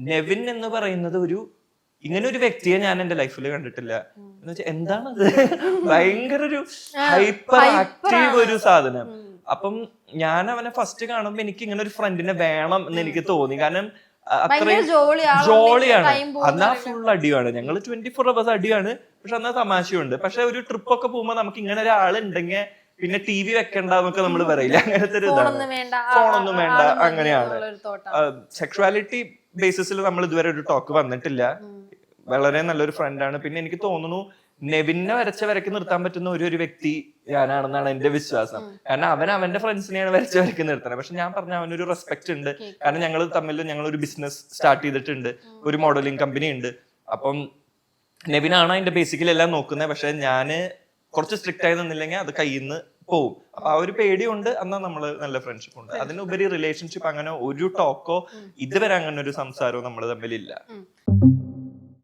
നെവിൻ എന്ന് പറയുന്നത് ഇങ്ങനെ ഒരു വ്യക്തിയെ ഞാൻ എന്റെ ലൈഫിൽ കണ്ടിട്ടില്ല. എന്ന് വെച്ചാൽ എന്താണത്, ഭയങ്കര ഒരു ഹൈപ്പർ ആക്റ്റീവ് ഒരു സാധനം. അപ്പം ഞാൻ അവനെ ഫസ്റ്റ് കാണുമ്പോ എനിക്ക് ഇങ്ങനെ ഒരു ഫ്രണ്ടിനെ വേണം എന്ന് എനിക്ക് തോന്നി. കാരണം അത്രയും ജോളിയാണ്. അന്നാ ഫുൾ അടിയാണ്, ഞങ്ങൾ 24 hours അടിയാണ്. പക്ഷെ അന്നാ തമാശയുണ്ട്. പക്ഷെ ഒരു ട്രിപ്പ് ഒക്കെ പോകുമ്പോ നമുക്ക് ഇങ്ങനെ ഒരാളുണ്ടെങ്കിൽ പിന്നെ TV വെക്കണ്ടെന്നൊക്കെ നമ്മൾ പറയില്ല, അങ്ങനത്തെ ഒരു ഇതാണ്. ഫോണൊന്നും വേണ്ട, അങ്ങനെയാണ്. സെക്ഷുവാലിറ്റി ബേസിസിൽ നമ്മൾ ഇതുവരെ ഒരു ടോക്ക് വന്നിട്ടില്ല. വളരെ നല്ലൊരു ഫ്രണ്ടാണ്. പിന്നെ എനിക്ക് തോന്നുന്നു നെവിനെ വരയ്ക്ക് നിർത്താൻ പറ്റുന്ന ഒരു വ്യക്തി ഞാനാണെന്നാണ് എന്റെ വിശ്വാസം. കാരണം അവന്റെ ഫ്രണ്ട്സിനെയാണ് വരയ്ക്ക് നിർത്തുന്നത്. പക്ഷെ ഞാൻ പറഞ്ഞ അവനൊരു റെസ്പെക്ട് ഉണ്ട്. കാരണം ഞങ്ങൾ ഒരു ബിസിനസ് സ്റ്റാർട്ട് ചെയ്തിട്ടുണ്ട്, ഒരു മോഡലിംഗ് കമ്പനി ഉണ്ട്. അപ്പം നെവിനാണ് അതിന്റെ ബേസിക്കലി എല്ലാം നോക്കുന്നത്. പക്ഷെ ഞാന് കുറച്ച് സ്ട്രിക്റ്റ് ആയി നിന്നില്ലെങ്കിൽ അത് കയ്യിൽ നിന്ന് പോവും. അപ്പൊ ആ ഒരു പേടിയുണ്ട്. എന്നാൽ നമ്മള് നല്ല ഫ്രണ്ട്ഷിപ്പ് ഉണ്ട്. അതിനുപരി റിലേഷൻഷിപ്പ് അങ്ങനെ ഒരു ടോക്കോ ഇതുവരെ അങ്ങനെ ഒരു സംസാരവും നമ്മൾ തമ്മിലില്ല.